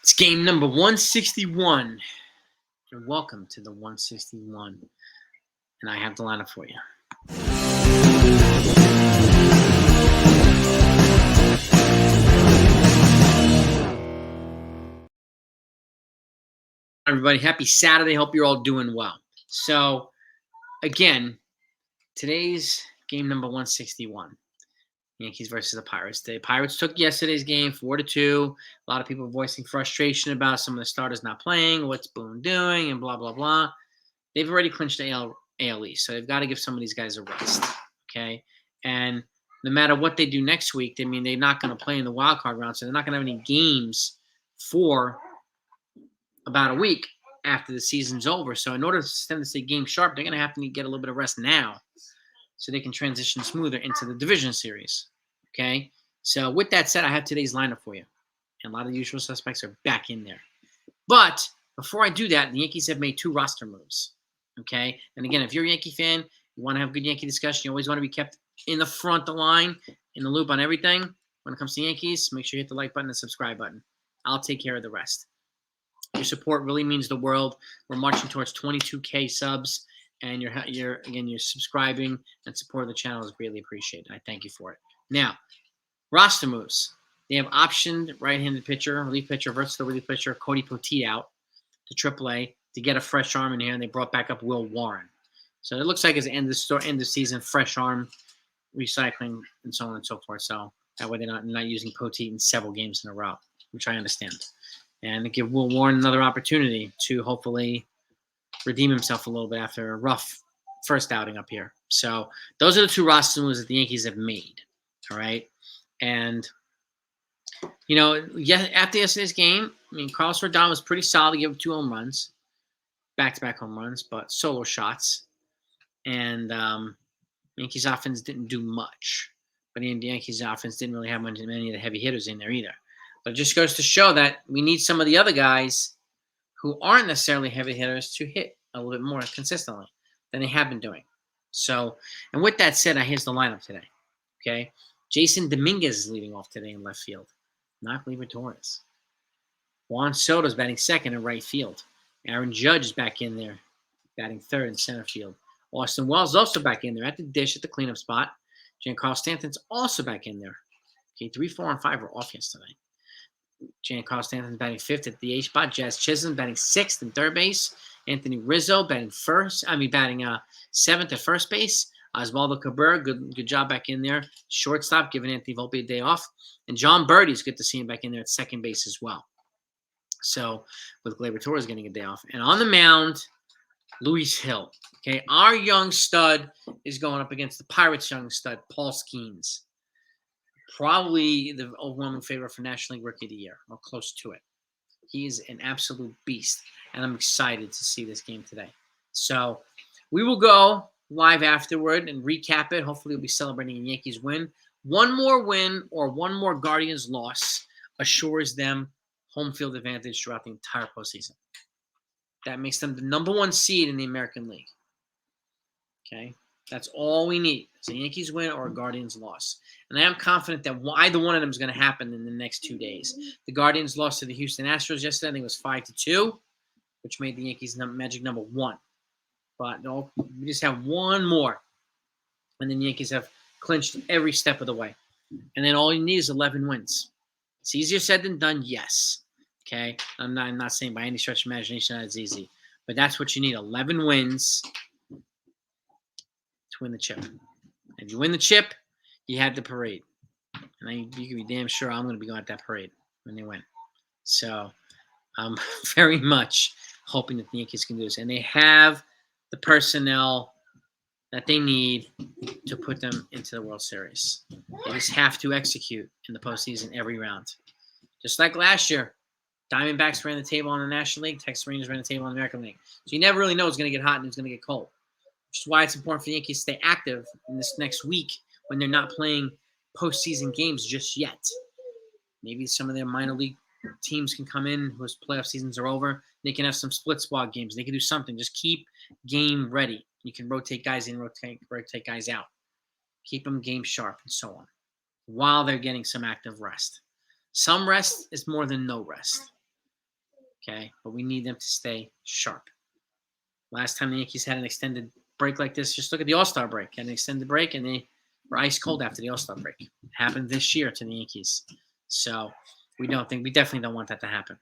It's game number 161. And welcome to the 161. And I have the lineup for you. Everybody, happy Saturday. Hope you're all doing well. So, again, today's game number 161. Yankees versus the Pirates. The Pirates took yesterday's game 4-2. A lot of people voicing frustration about some of the starters not playing, what's Boone doing, and blah, blah, blah. They've already clinched the AL East, so they've got to give some of these guys a rest, okay? And no matter what they do next week, they're not going to play in the wild card round, so they're not going to have any games for about a week after the season's over. So in order for them to stay game sharp, they're going to have to get a little bit of rest now so they can transition smoother into the division series, okay? So with that said, I have today's lineup for you. And a lot of the usual suspects are back in there. But before I do that, the Yankees have made 2 roster moves, okay? And again, if you're a Yankee fan, you want to have good Yankee discussion, you always want to be kept in the front of the line, in the loop on everything. When it comes to Yankees, make sure you hit the like button and subscribe button. I'll take care of the rest. Your support really means the world. We're marching towards 22K subs. And you're subscribing and supporting the channel is greatly appreciated. I thank you for it. Now, roster moves. They have optioned right-handed pitcher, relief pitcher, versatile relief pitcher, Cody Poteet out to AAA to get a fresh arm in here, and they brought back up Will Warren. So it looks like it's end of season, fresh arm, recycling, and so on and so forth. So that way they're not using Poteet in several games in a row, which I understand. And give Will Warren another opportunity to hopefully redeem himself a little bit after a rough first outing up here. So those are the 2 roster moves that the Yankees have made. All right. And, after yesterday's game, Carlos Rodon was pretty solid. He gave up 2 home runs, back-to-back home runs, but solo shots. And Yankees offense didn't do much. But the Yankees offense didn't really have many of the heavy hitters in there either. But it just goes to show that we need some of the other guys who aren't necessarily heavy hitters to hit a little bit more consistently than they have been doing. So, and with that said, here's the lineup today. Okay, Jason Dominguez is leading off today in left field, not Gleyber Torres. Juan Soto is batting second in right field. Aaron Judge is back in there, batting third in center field. Austin Wells is also back in there at the dish at the cleanup spot. Giancarlo Stanton's also back in there. Okay, 3, 4, and 5 were off yesterday. Giancarlo Stanton's batting 5th at the A spot. Jazz Chisholm batting 6th in third base. Anthony Rizzo batting 7th at first base. Osvaldo Cabrera, good job back in there. Shortstop, giving Anthony Volpe a day off. And John Birdie's good to see him back in there at second base as well. So with Gleyber Torres getting a day off. And on the mound, Luis Hill. Okay, our young stud is going up against the Pirates' young stud, Paul Skeens. Probably the overwhelming favorite for National League Rookie of the Year, or close to it. He's an absolute beast, and I'm excited to see this game today. So we will go live afterward and recap it. Hopefully we'll be celebrating a Yankees win. One more win or one more Guardians loss assures them home field advantage throughout the entire postseason. That makes them the number 1 seed in the American League. Okay? That's all we need. It's a Yankees win or a Guardians loss. And I am confident that either one of them is going to happen in the next 2 days. The Guardians lost to the Houston Astros yesterday. I think it was 5-2, which made the Yankees magic number 1. But no, we just have one more. And then the Yankees have clinched every step of the way. And then all you need is 11 wins. It's easier said than done, yes. Okay? I'm not saying by any stretch of imagination that it's easy. But that's what you need, 11 wins to win the chip. If you win the chip, you have the parade. And you can be damn sure I'm going to be going at that parade when they win. So I'm very much hoping that the Yankees can do this. And they have the personnel that they need to put them into the World Series. They just have to execute in the postseason every round. Just like last year, Diamondbacks ran the table on the National League, Texas Rangers ran the table on the American League. So you never really know who's going to get hot and who's going to get cold. Which is why it's important for the Yankees to stay active in this next week when they're not playing postseason games just yet. Maybe some of their minor league teams can come in whose playoff seasons are over. They can have some split squad games. They can do something. Just keep game ready. You can rotate guys in, rotate guys out. Keep them game sharp and so on while they're getting some active rest. Some rest is more than no rest. Okay, but we need them to stay sharp. Last time the Yankees had an extended break like this, just look at the All-Star break. Had an extended break, and they were ice cold after the All-Star break. It happened this year to the Yankees. So we definitely don't want that to happen.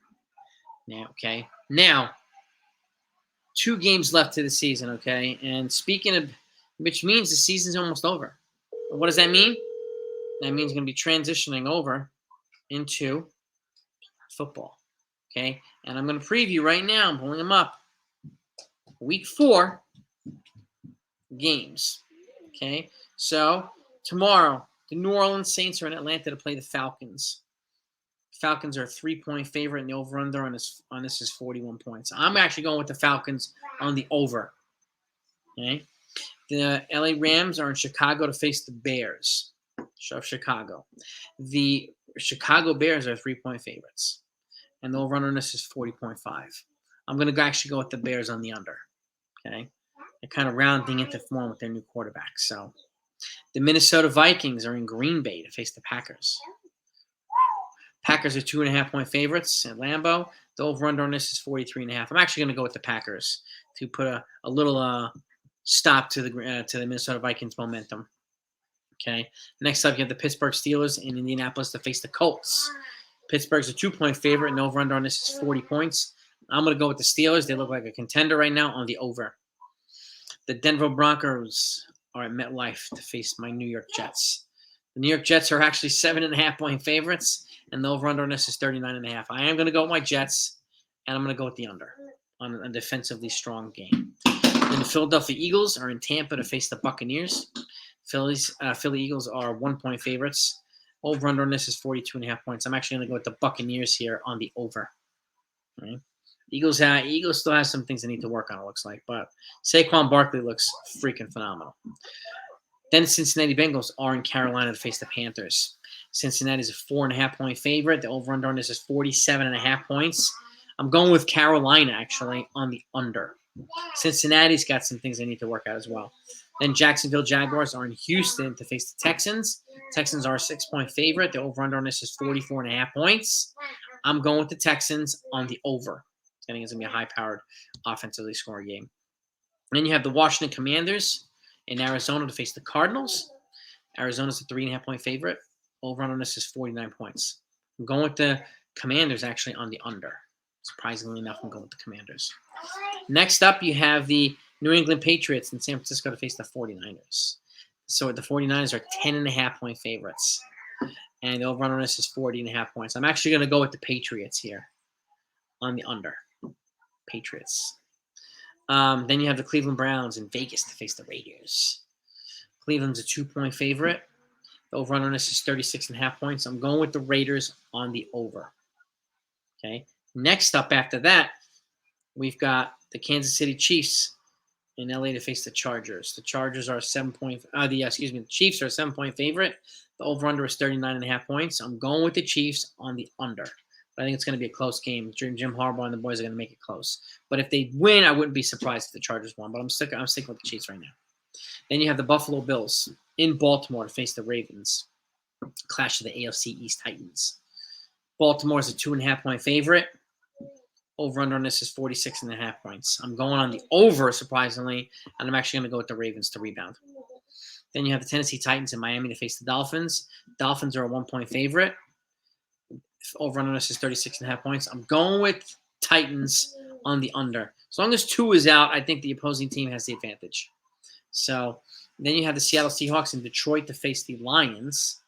Now, okay. Now, 2 games left to the season, okay? And speaking of, which means the season's almost over. What does that mean? That means going to be transitioning over into football, okay? And I'm going to preview right now. I'm pulling them up. Week 4 games, okay? So tomorrow, the New Orleans Saints are in Atlanta to play the Falcons. Falcons are a 3-point favorite, and the over-under on this is 41 points. I'm actually going with the Falcons on the over. Okay, the LA Rams are in Chicago to face the Bears of Chicago. The Chicago Bears are 3-point favorites, and the over-under on this is 40.5. I'm going to actually go with the Bears on the under. Okay, they're kind of rounding into form with their new quarterback. So the Minnesota Vikings are in Green Bay to face the Packers. Packers are 2.5-point favorites at Lambeau. The over-under on this is 43.5. I'm actually going to go with the Packers to put a little stop to the Minnesota Vikings momentum. Okay. Next up, you have the Pittsburgh Steelers in Indianapolis to face the Colts. Pittsburgh's a 2-point favorite, and over-under on this is 40 points. I'm going to go with the Steelers. They look like a contender right now on the over. The Denver Broncos are at MetLife to face my New York Jets. The New York Jets are actually 7.5-point favorites, and the over-under on this is 39.5. I am going to go with my Jets, and I'm going to go with the under on a defensively strong game. Then the Philadelphia Eagles are in Tampa to face the Buccaneers. Philly Eagles are 1-point favorites. Over-under on this is 42.5 points. I'm actually going to go with the Buccaneers here on the over. All right. Eagles still have some things they need to work on, it looks like, but Saquon Barkley looks freaking phenomenal. Then Cincinnati Bengals are in Carolina to face the Panthers. Cincinnati is a 4.5-point favorite. The over-under on this is 47.5 points. I'm going with Carolina, actually, on the under. Cincinnati's got some things they need to work out as well. Then Jacksonville Jaguars are in Houston to face the Texans. Texans are a 6-point favorite. The over-under on this is 44.5 points. I'm going with the Texans on the over. I think it's going to be a high-powered offensively scoring game. Then you have the Washington Commanders in Arizona to face the Cardinals. Arizona's a 3.5-point favorite. Over on this is 49 points. I'm going with the Commanders actually on the under. Surprisingly enough, I'm going with the Commanders. Next up, you have the New England Patriots in San Francisco to face the 49ers. So the 49ers are 10.5-point favorites. And the over on this is 40.5 points. I'm actually going to go with the Patriots here on the under. Patriots. Then you have the Cleveland Browns in Vegas to face the Raiders. Cleveland's a 2-point favorite. The over on this is 36.5 points. I'm going with the Raiders on the over. Okay. Next up after that, we've got the Kansas City Chiefs in LA to face the Chargers. The Chargers are a 7-point. The Chiefs are a 7-point favorite. The over under is 39.5 points. I'm going with the Chiefs on the under. I think it's going to be a close game. Jim Harbaugh and the boys are going to make it close. But if they win, I wouldn't be surprised if the Chargers won. But I'm sticking with the Chiefs right now. Then you have the Buffalo Bills in Baltimore to face the Ravens. Clash of the AFC East Titans. Baltimore is a 2.5-point favorite. Over-under on this is 46.5 points. I'm going on the over, surprisingly, and I'm actually going to go with the Ravens to rebound. Then you have the Tennessee Titans in Miami to face the Dolphins. Dolphins are a 1-point favorite. Over on this is 36.5 points. I'm going with Titans on the under. As long as 2 is out, I think the opposing team has the advantage. So then you have the Seattle Seahawks in Detroit to face the Lions.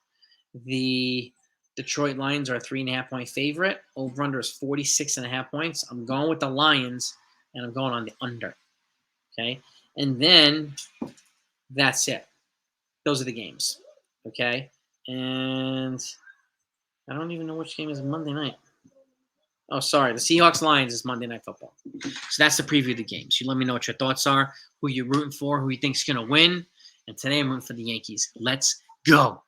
The Detroit Lions are a 3.5-point favorite. Over under is 46.5 points. I'm going with the Lions, and I'm going on the under. Okay, and then that's it. Those are the games. Okay, and I don't even know which game is Monday night. Oh, sorry. The Seahawks-Lions is Monday Night Football. So that's the preview of the games. You let me know what your thoughts are, who you're rooting for, who you think's going to win. And today I'm rooting for the Yankees. Let's go.